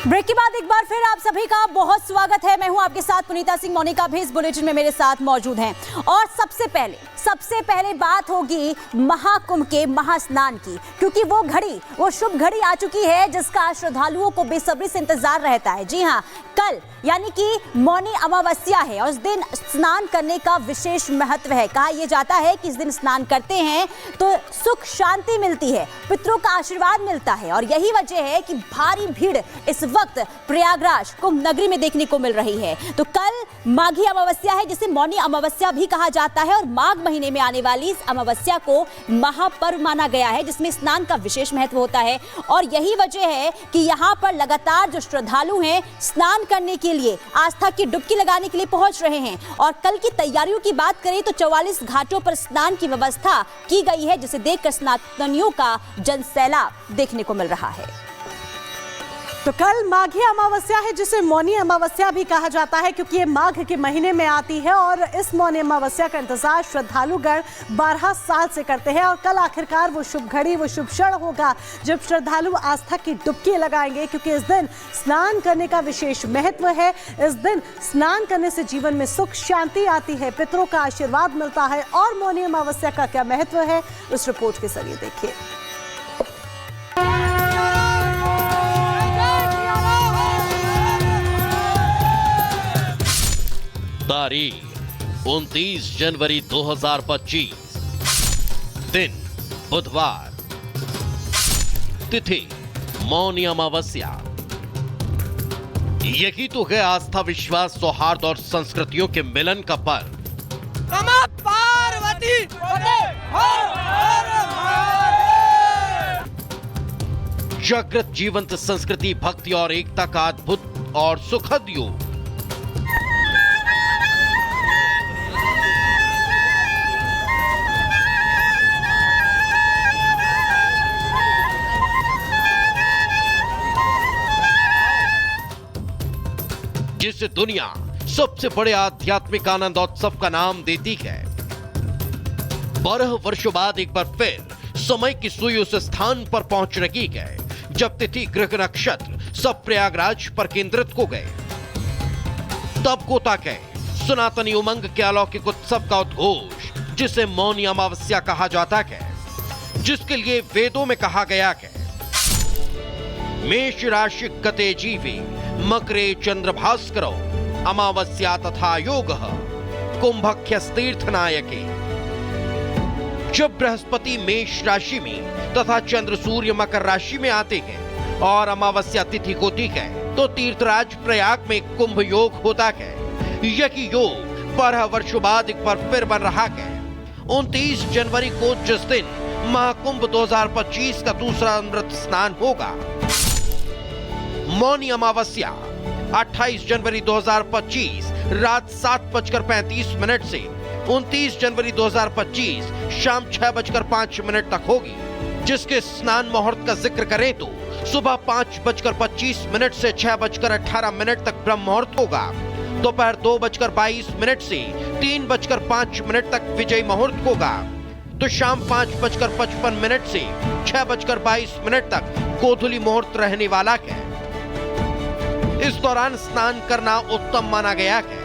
Break के बाद एक बार फिर आप सभी का बहुत स्वागत है। मैं हूं आपके साथ पुनीता सिंह। मोनिका भी इस बुलेटिन में मेरे साथ मौजूद हैं और सबसे पहले बात होगी महाकुंभ के महास्नान की, क्योंकि वो शुभ घड़ी आ चुकी है जिसका श्रद्धालुओं को बेसब्री से इंतजार रहता है। जी हां, कल यानी कि मौनी अमावस्या है और इस दिन स्नान करने का विशेष महत्व है। कहा यह जाता है कि इस दिन स्नान करते हैं तो सुख शांति मिलती है, पितरों का आशीर्वाद मिलता है और यही वजह है कि भारी भीड़ इस वक्त प्रयागराज कुंभ नगरी में देखने को मिल रही है। तो कल माघी अमावस्या है जिसे मौनी अमावस्या भी कहा जाता है और माघ महीने में आने वाली इस अमावस्या को महापर्व माना गया है जिसमें स्नान का विशेष महत्व होता है और यही वजह है कि यहाँ पर लगातार जो श्रद्धालु हैं स्नान करने के लिए, आस्था की डुबकी लगाने के लिए पहुंच रहे हैं। और कल की तैयारियों की बात करें तो 44 घाटों पर स्नान की व्यवस्था की गई है जिसे देखकर स्नातनियों का जनसैलाब देखने को मिल रहा है। तो कल माघी अमावस्या है जिसे मौनी अमावस्या भी कहा जाता है क्योंकि ये माघ के महीने में आती है और इस मौनी अमावस्या का इंतजार श्रद्धालुगण 12 साल से करते हैं और कल आखिरकार वो शुभ घड़ी, वो शुभ क्षण होगा जब श्रद्धालु आस्था की डुबकी लगाएंगे, क्योंकि इस दिन स्नान करने का विशेष महत्व है। इस दिन स्नान करने से जीवन में सुख शांति आती है, पितरों का आशीर्वाद मिलता है। और मौनी अमावस्या का क्या महत्व है उस रिपोर्ट के जरिए देखिए। तारीख 29 जनवरी 2025, दिन बुधवार, तिथि मौनी अमावस्या। यही तो है आस्था, विश्वास, सौहार्द और संस्कृतियों के मिलन का पर्व। पार्वती जागृत जीवंत संस्कृति, भक्ति और एकता का अद्भुत और सुखद योग। जिसे दुनिया सबसे बड़े आध्यात्मिक आनंदोत्सव का नाम देती है। 12 वर्षों बाद एक बार फिर समय की सुई उस स्थान पर पहुंच रही है जब तिथि, ग्रह, नक्षत्र सब प्रयागराज पर केंद्रित हो गए। तब गोता गए सनातनी उमंग के अलौकिक उत्सव का उद्घोष जिसे मौनी अमावस्या कहा जाता है, जिसके लिए वेदों में कहा गया है मेष राशि गते जीवे मकरे चंद्रभास्करो अमावस्या तथा योगः कुंभख्यस्तीर्थनायके। जब बृहस्पति मेष राशि में तथा चंद्र सूर्य मकर राशि में आते हैं और अमावस्या तिथि होती है तो तीर्थराज प्रयाग में कुंभ योग होता है। यही योग 12 वर्षों बाद एक बार फिर बन रहा है। 29 जनवरी को जिस दिन महाकुंभ 2025 का दूसरा अमृत स्नान होगा, मौनी अमावस्या 28 जनवरी 2025 रात 7:35 से 29 जनवरी 2025 शाम 6:05 तक होगी, जिसके स्नान मुहूर्त का जिक्र करें तो सुबह 5:25 से 6:18 तक ब्रह्म मुहूर्त होगा, दोपहर 2:22 से 3:05 तक विजय मुहूर्त होगा, तो शाम 5:55 से 6:22 तक गोधूली मुहूर्त रहने वाला है। इस दौरान स्नान करना उत्तम माना गया है।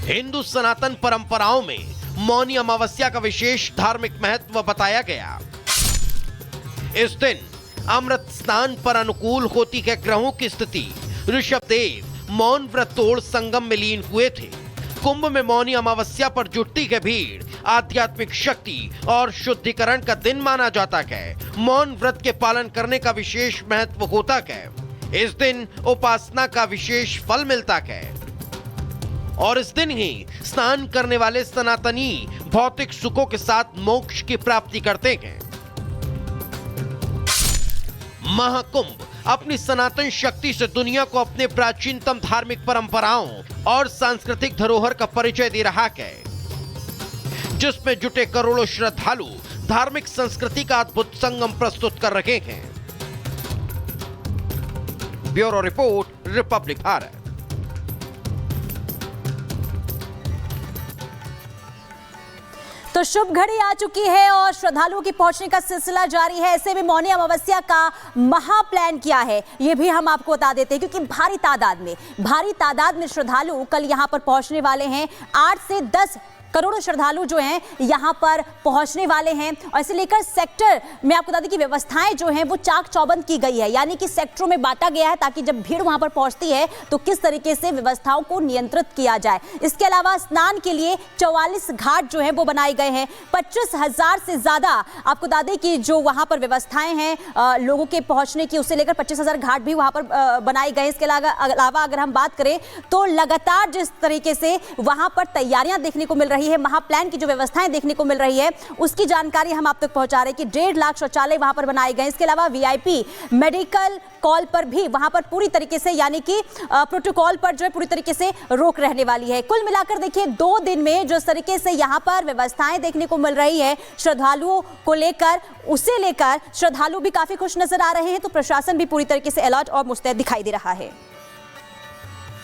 हिंदू सनातन परंपराओं में मौनी अमावस्या का विशेष धार्मिक महत्व बताया गया। इस दिन अमृत स्नान पर अनुकूल होती है ग्रहों की स्थिति। ऋषभ देव मौन व्रत तोड़ संगम में लीन हुए थे। कुंभ में मौनी अमावस्या पर जुटती है भीड़। आध्यात्मिक शक्ति और शुद्धिकरण का दिन माना जाता है। मौन व्रत के पालन करने का विशेष महत्व होता है। इस दिन उपासना का विशेष फल मिलता है और इस दिन ही स्नान करने वाले सनातनी भौतिक सुखों के साथ मोक्ष की प्राप्ति करते हैं। महाकुंभ अपनी सनातन शक्ति से दुनिया को अपने प्राचीनतम धार्मिक परंपराओं और सांस्कृतिक धरोहर का परिचय दे रहा है, जिसमें जुटे करोड़ों श्रद्धालु धार्मिक संस्कृति का अद्भुत संगम प्रस्तुत कर रहे हैं। Bureau report, Republic Bharat. तो शुभ घड़ी आ चुकी है और श्रद्धालुओं की पहुंचने का सिलसिला जारी है। ऐसे में मौनी अमावस्या का महा प्लान किया है ये भी हम आपको बता देते हैं, क्योंकि भारी तादाद में श्रद्धालु कल यहां पर पहुंचने वाले हैं। 8 से 10 करोड़ श्रद्धालु जो हैं यहां पर पहुंचने वाले हैं और इसे लेकर सेक्टर में आपको बता दें कि व्यवस्थाएं जो हैं वो चाक चौबंद की गई है, यानी कि सेक्टरों में बांटा गया है ताकि जब भीड़ वहां पर पहुंचती है तो किस तरीके से व्यवस्थाओं को नियंत्रित किया जाए। इसके अलावा स्नान के लिए 44 घाट जो है वो बनाए गए हैं। 25,000 से ज्यादा आपको बता दें कि जो वहां पर व्यवस्थाएं हैं लोगों के पहुंचने की, उसे लेकर 25,000 घाट भी वहां पर बनाए गए। इसके अलावा अगर हम बात करें तो लगातार जिस तरीके से वहां पर तैयारियां देखने को मिल रही है, महाप्लान की जो व्यवस्थाएं देखने को मिल रही है उसकी जानकारी हम आप तक पहुंचा रहे हैं कि 1.5 लाख शौचालय वहां पर बनाए गए। इसके अलावा वीआईपी मेडिकल कॉल पर भी वहां पर पूरी तरीके से यानी कि प्रोटोकॉल पर जो है पूरी तरीके से रोक रहने वाली है। कुल मिलाकर देखिए 2 दिन में जिस तरीके से यहां पर व्यवस्थाएं देखने को मिल रही है श्रद्धालुओं को लेकर, उसे लेकर श्रद्धालु भी काफी खुश नजर आ रहे हैं। तो प्रशासन भी पूरी तरीके से अलर्ट और मुस्तैद दिखाई दे रहा है।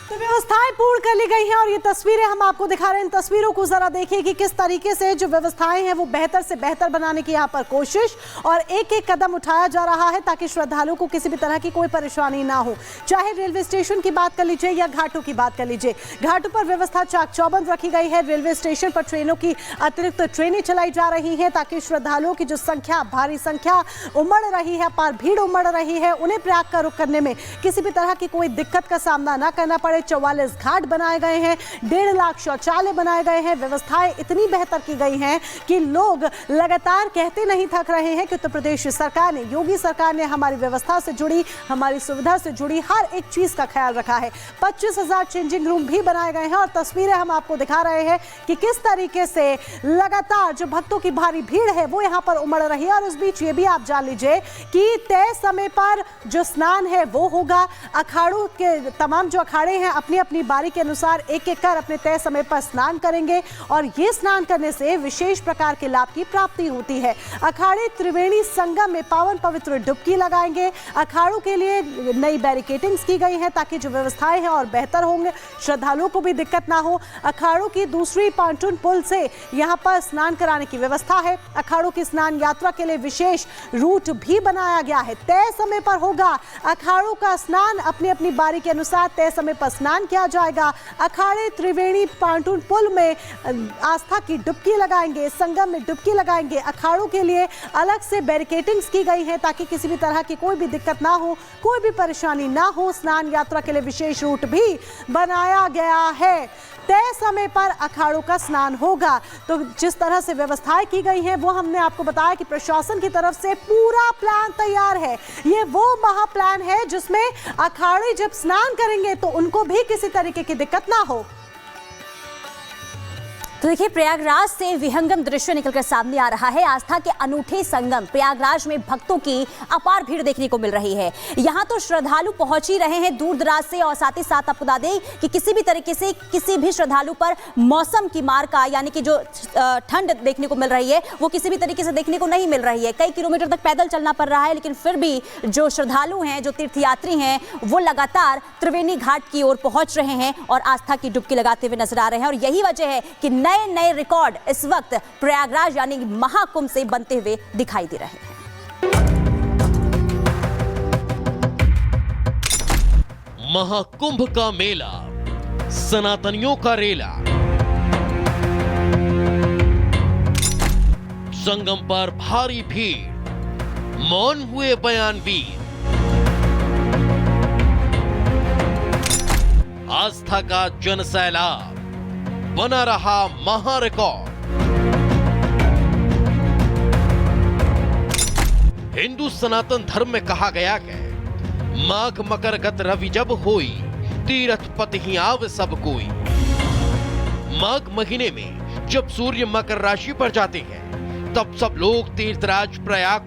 तो व्यवस्थाएं पूर्ण कर ली गई हैं और ये तस्वीरें हम आपको दिखा रहे हैं। इन तस्वीरों को जरा देखिए कि किस तरीके से जो व्यवस्थाएं हैं वो बेहतर से बेहतर बनाने की यहाँ पर कोशिश और एक एक कदम उठाया जा रहा है ताकि श्रद्धालुओं को किसी भी तरह की कोई परेशानी ना हो। चाहे रेलवे स्टेशन की बात कर लीजिए या घाटों की बात कर लीजिए, घाटों पर व्यवस्था चाक चौबंद रखी गई है। रेलवे स्टेशन पर ट्रेनों की अतिरिक्त ट्रेनें चलाई जा रही हैं ताकि श्रद्धालुओं की जो संख्या, भारी संख्या उमड़ रही है, अपार भीड़ उमड़ रही है, उन्हें प्रयाग का रुख करने में किसी भी तरह की कोई दिक्कत का सामना ना करना पड़े। 44 घाट बनाए गए हैं, 1.5 लाख शौचालय बनाए गए हैं। व्यवस्थाएं इतनी बेहतर की गई हैं कि लोग लगातार कहते नहीं थक रहे हैं कि उत्तर प्रदेश सरकार ने, योगी सरकार ने हमारी व्यवस्था से जुड़ी, हमारी सुविधा से जुड़ी हर एक चीज का ख्याल रखा है। 25,000 चेंजिंग रूम भी बनाए गए हैं और तस्वीरें हम आपको दिखा रहे हैं कि किस तरीके से लगातार जो भक्तों की भारी भीड़ है वो यहाँ पर उमड़ रही है। और इस बीच ये भी आप जान लीजिए कि तय समय पर जो स्नान है वो होगा। अखाड़ों के तमाम जो अखाड़े हैं अपनी अपनी बारी के अनुसार एक एक कर अपने तय समय पर स्नान करेंगे और ये स्नान करने से विशेष प्रकार के लाभ की प्राप्ति होती है। अखाड़े त्रिवेणी संगम में पावन पवित्र डुबकी लगाएंगे। अखाड़ों के लिए नई बैरिकेडिंग्स की गई हैं ताकि जो व्यवस्थाएं हैं और बेहतर होंगे, श्रद्धालुओं को भी दिक्कत ना हो। अखाड़ों की दूसरी पांटून पुल से यहाँ पर स्नान कराने की व्यवस्था है। अखाड़ों की स्नान यात्रा के लिए विशेष रूट भी बनाया गया है। तय समय पर होगा अखाड़ों का स्नान, अपनी अपनी बारी के अनुसार तय समय पर स्नान किया जाएगा। अखाड़े त्रिवेणी पांटून पुल में आस्था की डुबकी लगाएंगे, संगम में डुबकी लगाएंगे। अखाड़ों के लिए अलग से बैरिकेडिंग्स की गई हैं ताकि किसी भी तरह की कोई भी दिक्कत ना हो, कोई भी परेशानी ना हो। स्नान यात्रा के लिए विशेष रूट भी बनाया गया है। तय समय पर अखाड़ों का स्नान होगा। तो जिस तरह से व्यवस्थाएं की गई हैं वो हमने आपको बताया कि प्रशासन की तरफ से पूरा प्लान तैयार है। ये वो महा प्लान है जिसमें अखाड़े जब स्नान करेंगे तो उनको भी किसी तरीके की दिक्कत ना हो। तो देखिए प्रयागराज से विहंगम दृश्य निकलकर सामने आ रहा है। आस्था के अनूठे संगम प्रयागराज में भक्तों की अपार भीड़ देखने को मिल रही है। यहाँ तो श्रद्धालु पहुंच ही रहे हैं दूर दराज से और साथ ही साथ आपको बता दें कि किसी भी तरीके से किसी भी श्रद्धालु पर मौसम की मार का यानी कि जो ठंड देखने को मिल रही है वो किसी भी तरीके से देखने को नहीं मिल रही है। कई किलोमीटर तक पैदल चलना पड़ रहा है, लेकिन फिर भी जो श्रद्धालु हैं, जो तीर्थयात्री हैं, वो लगातार त्रिवेणी घाट की ओर पहुंच रहे हैं और आस्था की डुबकी लगाते हुए नजर आ रहे हैं। और यही वजह है कि नए रिकॉर्ड इस वक्त प्रयागराज यानी महाकुंभ से बनते हुए दिखाई दे रहे हैं। महाकुंभ का मेला, सनातनियों का रेला। संगम पर भारी भीड़, मौन हुए बयानवीर। आस्था का जनसैलाब, बना रहा महा रिकॉर्ड। हिंदू सनातन धर्म में कहा गया है, माघ मकर गत रवि जब होई, तीरथ पति ही आव सब कोई। माघ महीने में जब सूर्य मकर राशि पर जाते हैं तब सब लोग तीर्थराज प्रयाग